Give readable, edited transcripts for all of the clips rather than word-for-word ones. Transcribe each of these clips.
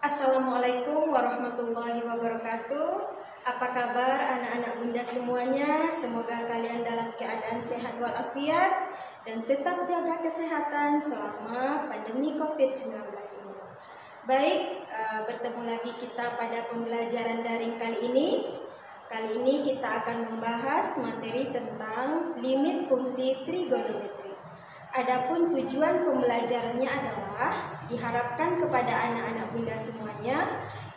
Assalamualaikum warahmatullahi wabarakatuh. Apa kabar anak-anak bunda semuanya? Semoga kalian dalam keadaan sehat walafiat dan tetap jaga kesehatan selama pandemi COVID-19 ini. Baik, bertemu lagi kita pada pembelajaran daring kali ini. Kali ini kita akan membahas materi tentang limit fungsi trigonometri. Adapun tujuan pembelajarannya adalah diharapkan kepada anak-anak bunda semuanya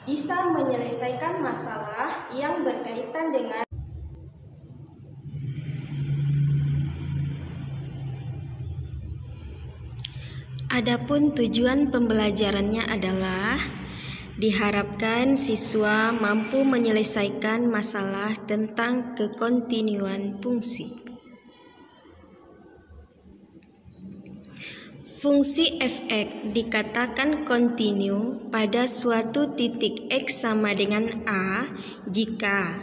bisa menyelesaikan masalah yang berkaitan dengan Adapun tujuan pembelajarannya adalah diharapkan siswa mampu menyelesaikan masalah tentang kekontinuan fungsi. Fungsi f(x) dikatakan kontinu pada suatu titik x sama dengan a jika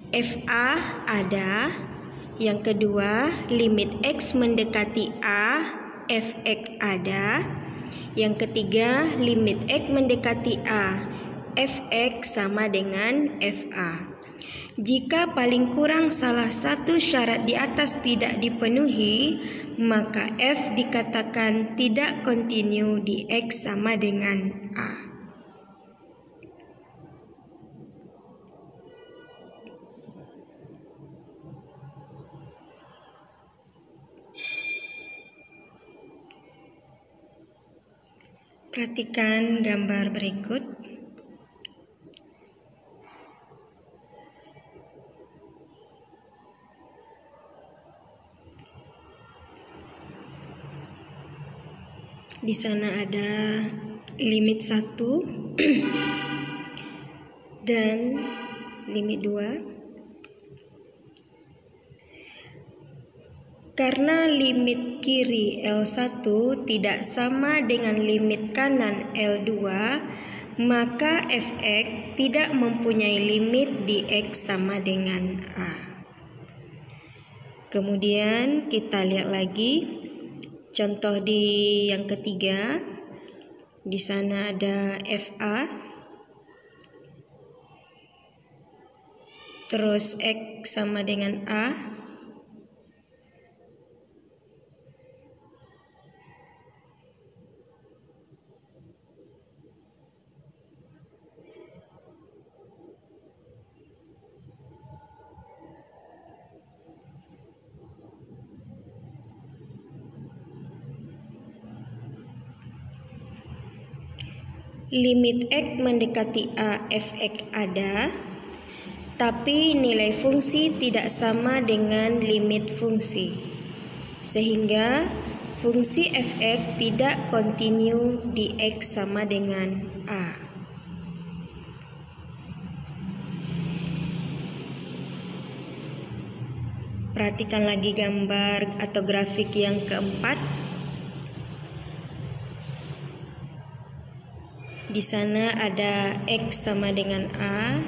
fa ada. Yang kedua, limit x mendekati a, f(x) ada. Yang ketiga, limit x mendekati a, f(x) sama dengan fa. Jika paling kurang salah satu syarat di atas tidak dipenuhi, maka f dikatakan tidak kontinu di x sama dengan a. Perhatikan gambar berikut. Di sana ada limit 1 dan limit 2. Karena limit kiri L1 tidak sama dengan limit kanan L2, maka f(x) tidak mempunyai limit di x sama dengan a. Kemudian kita lihat lagi contoh di yang ketiga. Di sana ada fa, terus x sama dengan a. Limit x mendekati a, f(x) ada, tapi nilai fungsi tidak sama dengan limit fungsi, sehingga fungsi f(x) tidak kontinu di x sama dengan a. Perhatikan lagi gambar atau grafik yang keempat. Di sana ada x sama dengan a,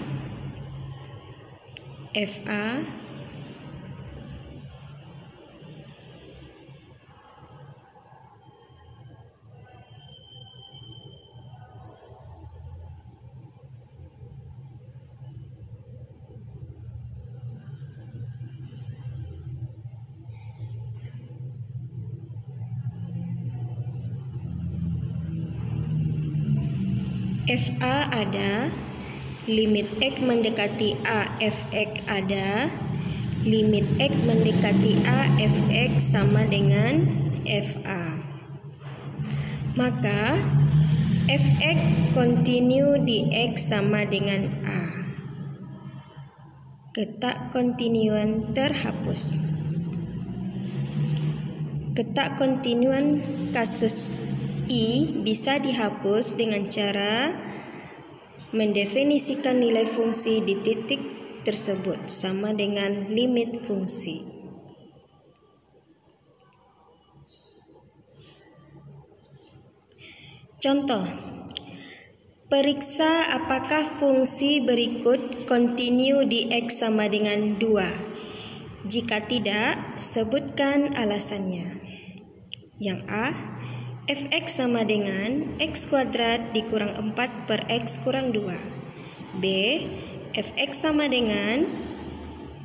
fa, fa ada, limit x mendekati a, f(x) ada, limit x mendekati a, f(x) sama dengan fa. Maka f(x) kontinu di x sama dengan a. Ketak kontinuan terhapus. Ketak kontinuan kasus I bisa dihapus dengan cara mendefinisikan nilai fungsi di titik tersebut sama dengan limit fungsi. Contoh, periksa apakah fungsi berikut kontinu di x sama dengan 2. Jika tidak, sebutkan alasannya. Yang A, fx sama dengan x kuadrat dikurang 4 per x kurang 2. B. fx sama dengan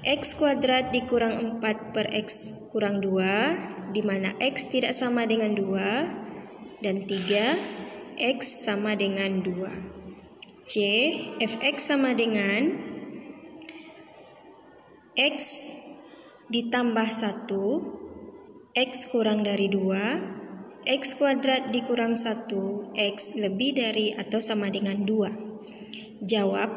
x kuadrat dikurang 4 per x kurang 2, di mana x tidak sama dengan 2. Dan 3. X sama dengan 2. C. fx sama dengan x ditambah 1, x kurang dari 2, x kuadrat dikurang 1, x lebih dari atau sama dengan 2. Jawab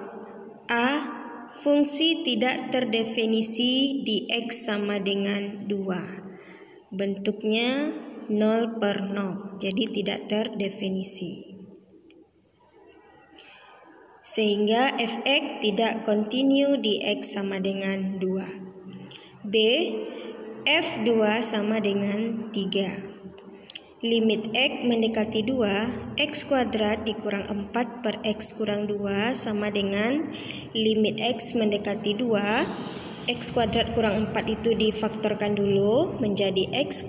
A. Fungsi tidak terdefinisi di x sama dengan 2. Bentuknya 0 per 0, jadi tidak terdefinisi. Sehingga fx tidak kontinu di x sama dengan 2. B. f2 sama dengan 3. Limit x mendekati 2, x kuadrat dikurang 4 per x kurang 2 sama dengan limit x mendekati 2, x kuadrat kurang 4 itu difaktorkan dulu menjadi x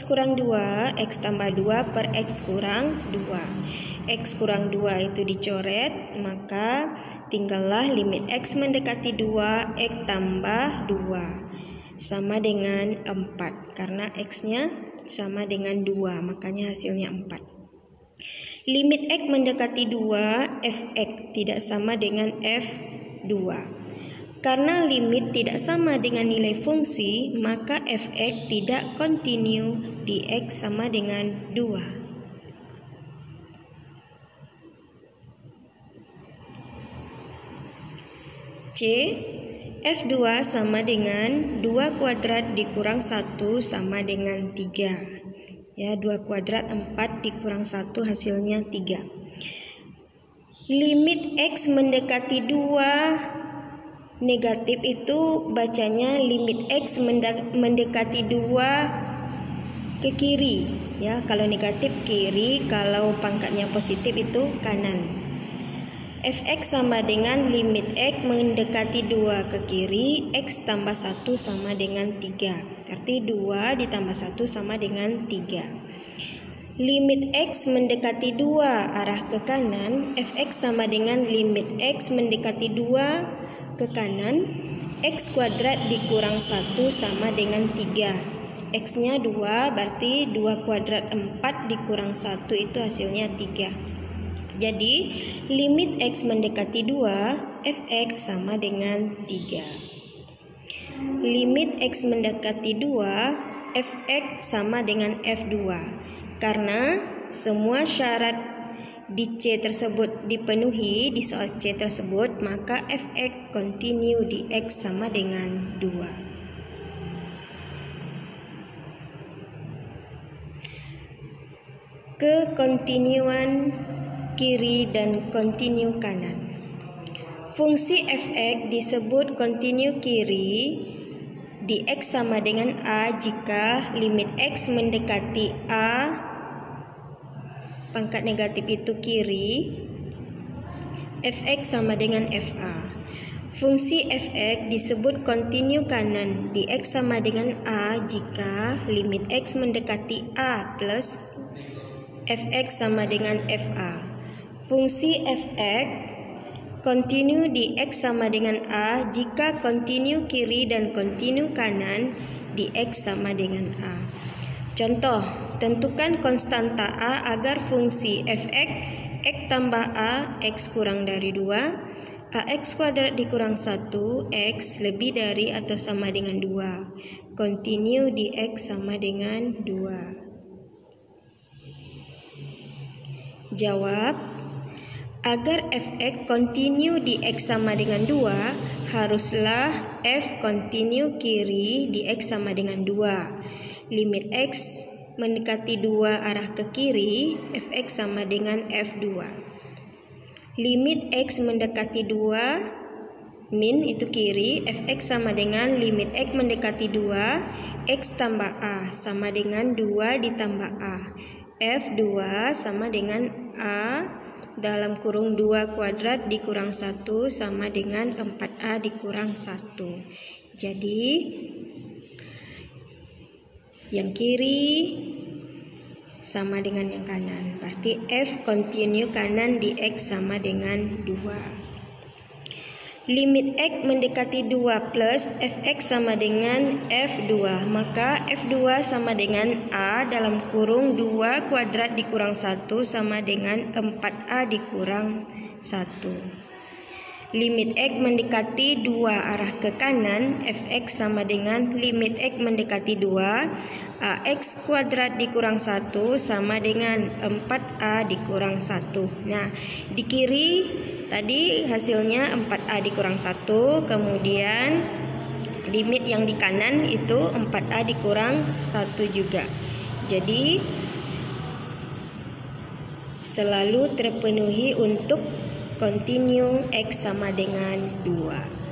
kurang 2, x tambah 2 per x kurang 2. X kurang 2 itu dicoret, maka tinggallah limit x mendekati 2, x tambah 2 sama dengan 4. Karena x-nya sama dengan 2, makanya hasilnya 4. Limit x mendekati 2, fx tidak sama dengan f2. Karena limit tidak sama dengan nilai fungsi, maka fx tidak kontinu di x sama dengan 2. C. f2 sama dengan 2 kuadrat dikurang 1 sama dengan 3. Ya, 2 kuadrat 4 dikurang 1 hasilnya 3. Limit x mendekati 2 negatif itu bacanya limit x mendekati 2 ke kiri. Ya, kalau negatif kiri, kalau pangkatnya positif itu kanan. Fx sama dengan limit x mendekati 2 ke kiri, x tambah 1 sama dengan 3. Arti 2 ditambah 1 sama dengan 3. Limit x mendekati 2 arah ke kanan, fx sama dengan limit x mendekati 2 ke kanan, x kuadrat dikurang 1 sama dengan 3. X-nya 2, berarti 2 kuadrat 4 dikurang 1 itu hasilnya 3. Jadi, limit x mendekati 2, fx sama dengan 3. Limit x mendekati 2, fx sama dengan f2. Karena semua syarat di C tersebut dipenuhi di soal C tersebut, maka fx kontinu di x sama dengan 2. Kekontinuan kiri dan kontinu kanan. Fungsi fx disebut kontinu kiri di x sama dengan a jika limit x mendekati a, pangkat negatif itu kiri, fx sama dengan fa. Fungsi fx disebut kontinu kanan di x sama dengan a jika limit x mendekati a plus fx sama dengan fa. Fungsi fx kontinu di x sama dengan a jika kontinu kiri dan kontinu kanan di x sama dengan a. Contoh, tentukan konstanta a agar fungsi fx x tambah a x kurang dari 2, ax kuadrat dikurang 1, x lebih dari atau sama dengan 2. Kontinu di x sama dengan 2. Jawab, agar fx kontinu di x sama dengan 2, haruslah f kontinu kiri di x sama dengan 2. Limit x mendekati 2 arah ke kiri, fx sama dengan f2. Limit x mendekati 2, min itu kiri, fx sama dengan limit x mendekati 2, x tambah a sama dengan 2 ditambah a. f2 sama dengan a dalam kurung 2 kuadrat dikurang 1 sama dengan 4a dikurang 1. Jadi yang kiri sama dengan yang kanan. Berarti F kontinu kanan di X sama dengan 2. Limit X mendekati 2 plus Fx sama dengan F2. Maka F2 sama dengan A dalam kurung 2 kuadrat dikurang 1 sama dengan 4A dikurang 1. Limit X mendekati 2 arah ke kanan, Fx sama dengan limit X mendekati 2, AX kuadrat dikurang 1 sama dengan 4A dikurang 1. Nah, di kiri tadi hasilnya 4A dikurang 1, kemudian limit yang di kanan itu 4A dikurang 1 juga. Jadi, selalu terpenuhi untuk kontinu X sama dengan 2.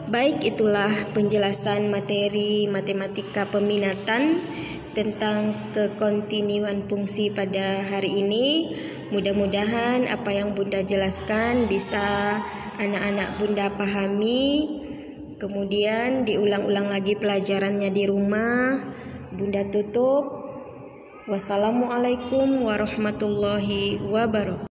Baik, itulah penjelasan materi matematika peminatan tentang kekontinuan fungsi pada hari ini. Mudah-mudahan apa yang Bunda jelaskan bisa anak-anak Bunda pahami. Kemudian diulang-ulang lagi pelajarannya di rumah. Bunda tutup. Wassalamualaikum warahmatullahi wabarakatuh.